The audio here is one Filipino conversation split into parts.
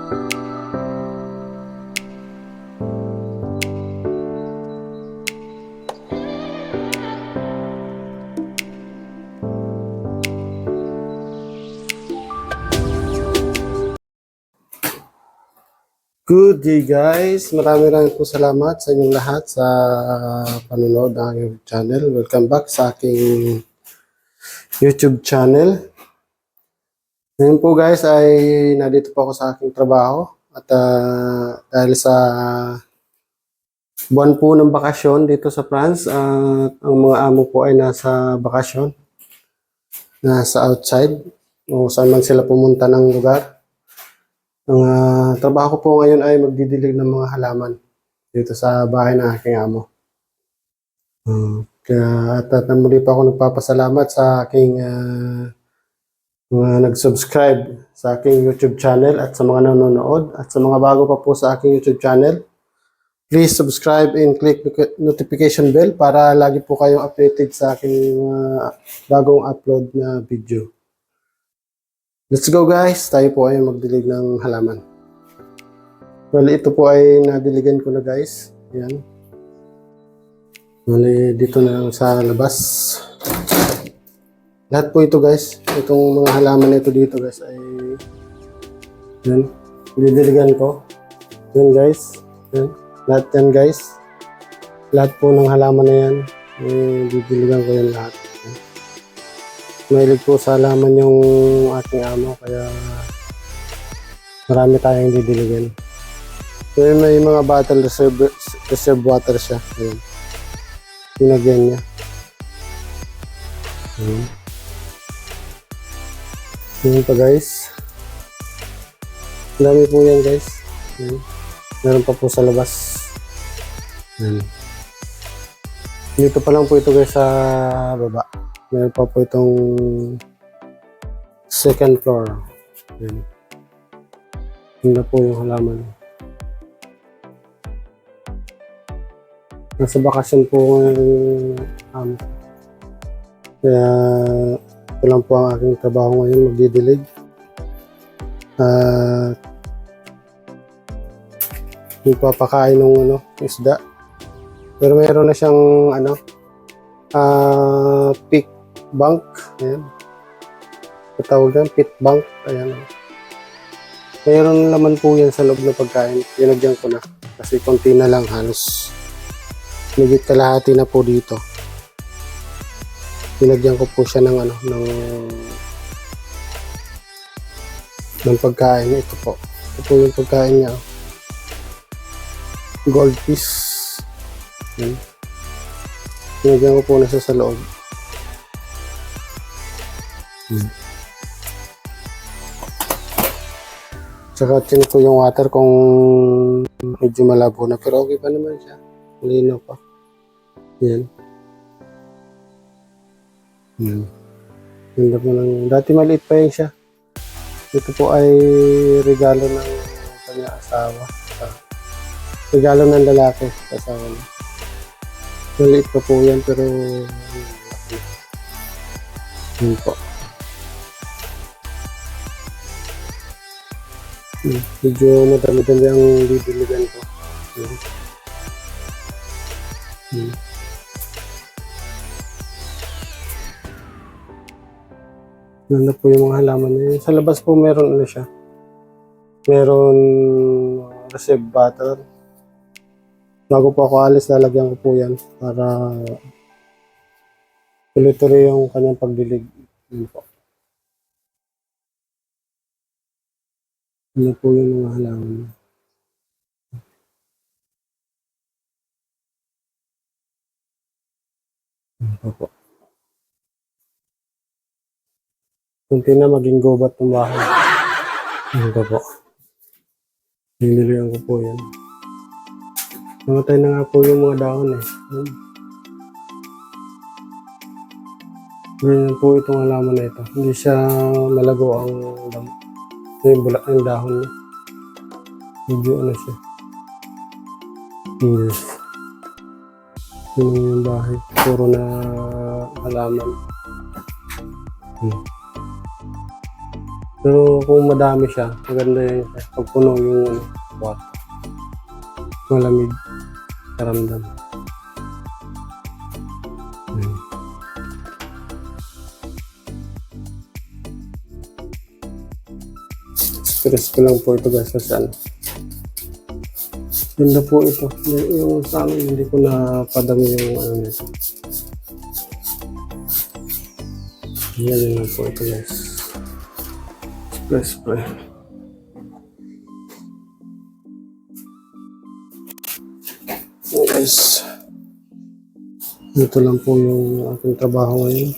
Good day guys! Maraming po salamat sa inyong lahat sa panonood ng aking channel. Welcome back sa aking YouTube channel. Ngayon po guys ay nandito po ako sa aking trabaho at dahil sa buwan po ng bakasyon dito sa France at ang mga amo po ay nasa bakasyon, nasa outside o saan man sila pumunta ng lugar. Ang trabaho ko po ngayon ay magdidilig ng mga halaman dito sa bahay ng aking amo. Kaya at muli pa ako nagpapasalamat sa aking mga nag-subscribe sa aking YouTube channel at sa mga nanonood at sa mga bago pa po sa aking YouTube channel. Please subscribe and click notification bell para lagi po kayong updated sa aking bagong upload na video. Let's go guys, tayo po ay magdilig ng halaman. Well, ito po ay nadiligan ko na guys. Ayan. Well, dito na lang sa labas. Lahat po ito guys, itong mga halaman na ito dito guys ay yan, didiligan ko. Yan guys, yan. Lahat yan guys. Lahat po ng halaman na yan, didiligan ko yan lahat. Mahilig po sa halaman yung aking amo kaya marami tayong didiligan. So may mga bottle reserve water siya. Ayan. Pinagyan niya. Ayan. Ayan pa guys. Dami po yan guys. Ayan. Meron pa po sa labas. Ayan. Dito pa lang po ito guys sa baba. Meron pa po itong second floor. Ayan. Hindi po yung halaman. Nasa bakasyon po ngayon. Kaya ito lang po ang aking trabaho ngayon, magdidilig. Ipapakain ng isda. Pero meron na siyang pig bank. Ayan. Patawag yan, pit bank. Ayan. Mayroon naman po yan sa loob ng pagkain. Pinagyan ko na. Kasi konti na lang halos. Higit kalahati na po dito. Pinagyan ko po siya ng ng pagkain. Ito po. Ito po yung pagkain niya. Goldfish. Ayan. Pinagyan ko po na siya sa loob. Tsaka tinik ko yung water kung medyo malabo na. Pero okay pa naman siya. Malinaw pa. Yan. Ganda po ng... Dati maliit pa yun siya. Ito po ay regalo ng kanyang asawa. Regalo ng lalaki sa asawa niya. Maliit pa po yan pero... Yan po. Medyo madami-dami ang didiligan ko. Ganda po yung mga halaman na yun. Sa labas po meron siya. Meron receive butter. Bago po ako alis, lalagyan ko po yan para tuloy-tuloy yung kanyang pagdilig. Yun po. Ano po yung mga halaman. Ano po. Kunti na maging gobat ng bahay. Ano po. Nililihan ko po yan. Namatay na nga po yung mga dahon eh. Ganyan po itong halaman na ito. Hindi siya malago ang damo. Yung bulak ng dahon niya. Medyo siya. Yes. Yun yung bahay. Puro na halaman. Pero kung madami siya, maganda yun siya. Pag puno yung water. Malamig. Karamdam. Stress ko lang po ito guys kasi ano. Ganda po ito. Yung sa amin, hindi ko na padami yung ano nito. Yan lang po ito guys. Spray. Guys. Ito lang po yung aking trabaho ngayon.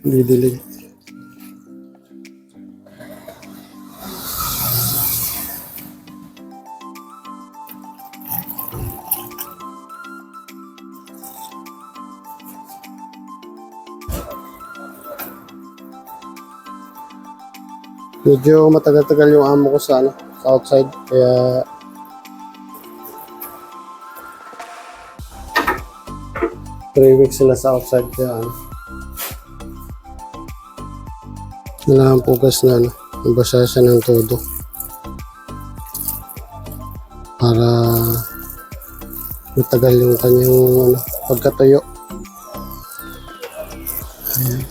Didilig. Medyo matagal-tagal yung amo ko sa ano, sa outside kaya three weeks sila sa outside kaya ano. Kailangan pugas na ano, nabasa siya ng todo para matagal yung kanyang ano, pagkatuyo. Ayan.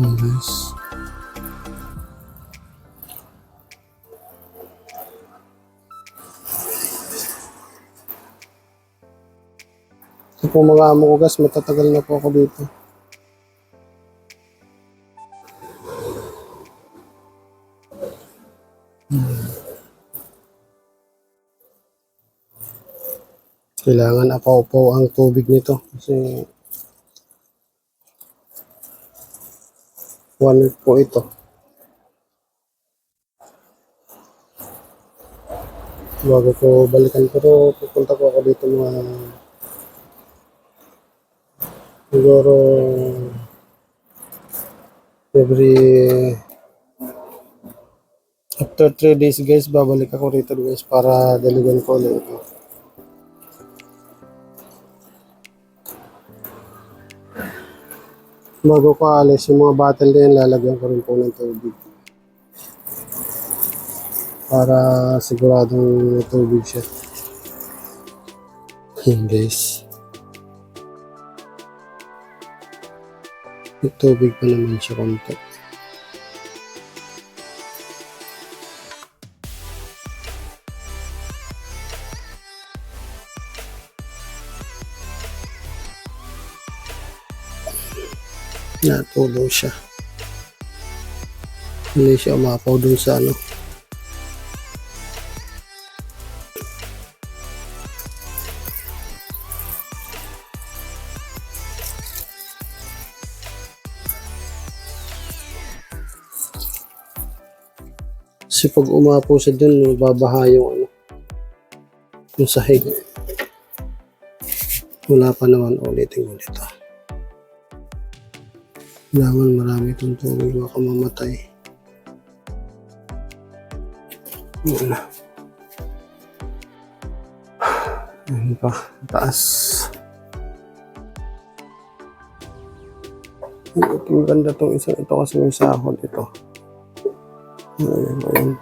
Guys. Ito po mga amo ko guys, matatagal na po ako dito. Kailangan apaw-paw ang tubig nito kasi 1 week po ito. Bago ko balikan pero pupunta ko ako dito mga siguro every after 3 days guys babalik ako rito guys para daligan ko ulit ito. Bago ko alis yung mga bottle na yan lalagyan ko rin po ng tubig para siguradong may tubig siya. Guys, may tubig pa naman siya konti. Natulo siya. Hindi siya umapaw dun sa ano. Kasi pag umapaw siya dun, mababaha yung ano. Yung sahig. Wala pa naman ulitin ulit. Kailangan marami itong tubig, baka mamatay. Yan na. Yan pa, taas. Ang ganda itong isang ito kasi may sahod ito. Ayan.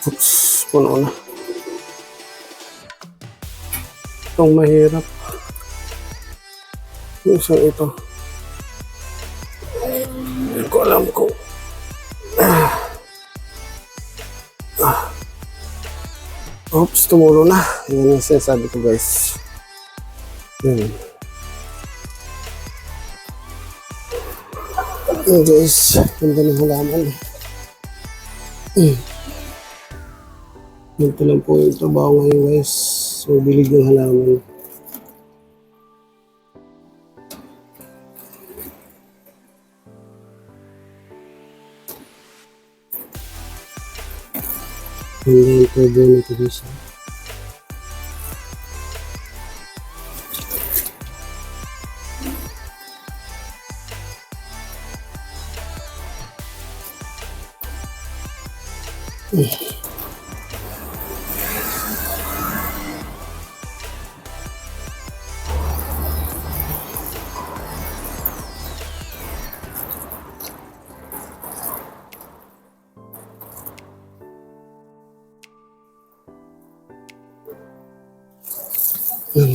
Oops, puno na. Itong mahirap. Yung isang ito. Hindi ko alam kung oops, tumulo na. Yan yung sinasabi ko guys. Yan. Yan guys, ganda ng halaman. Ganito lang po yung trabaho ngayon guys. So, bilig ng halaman. Hindi yung tubo nito guys. Yan,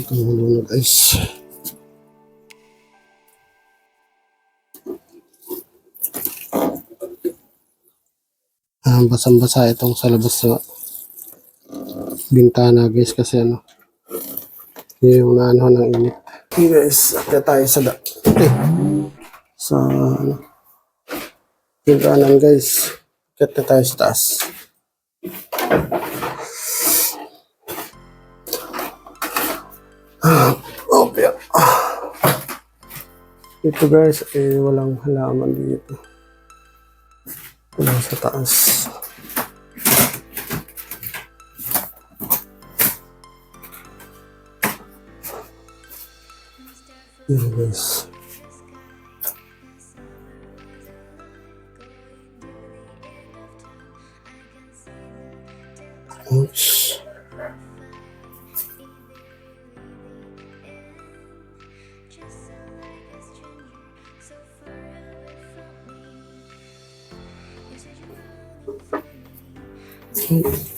tumulo na guys. Basang-basa itong sa labas sa bintana guys kasi ano, yung naano ng init. Okay guys, akya tayo sa sa ano, bintana guys. Akya na tayo sa taas. Okay. Ito guys, walang halaman dito. Walang sa taas. Yan guys. Oops.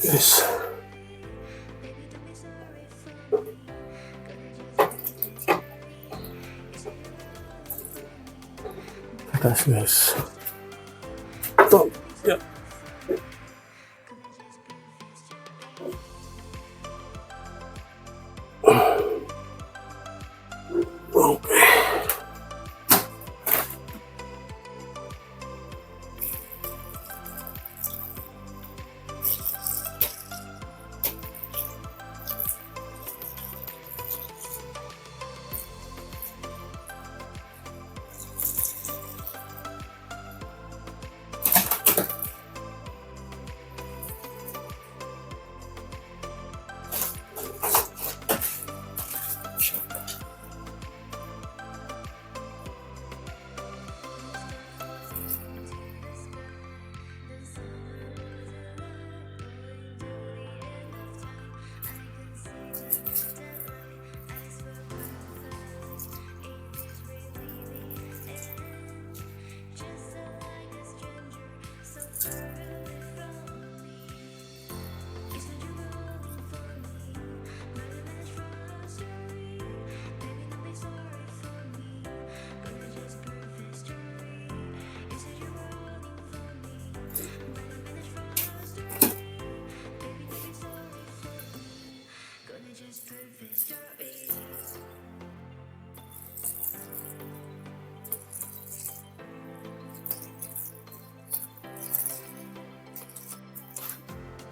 Yes. Atas guys. Ito. Yeah. Okay.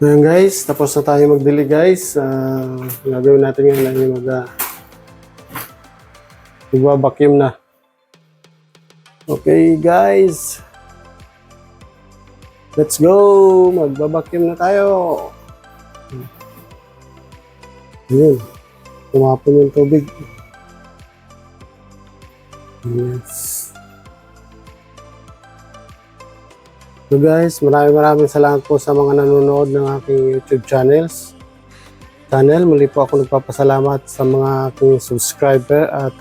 Ngayon guys, tapos na tayo magdili guys. Gagawin natin ngayon ay mag-vacuum na. Okay guys. Let's go! Mag-vacuum na tayo. Ayun. Tumapon yung tubig. Yes. So guys, maraming salamat po sa mga nanonood ng aking YouTube channel. Muli po ako nagpapasalamat sa mga aking subscriber at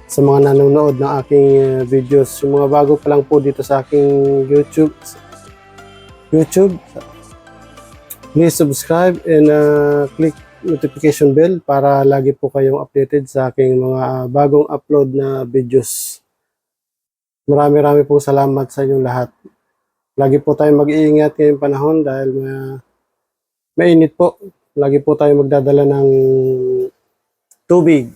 sa mga nanonood ng aking videos. Yung mga bago pa lang po dito sa aking YouTube, please subscribe and click notification bell para lagi po kayong updated sa aking mga bagong upload na videos. Marami po salamat sa inyong lahat. Lagi po tayong mag-iingat ngayong panahon dahil mainit po. Lagi po tayong magdadala ng tubig.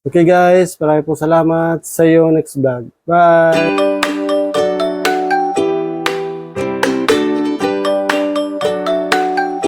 Okay guys, marami po salamat. See you next vlog. Bye!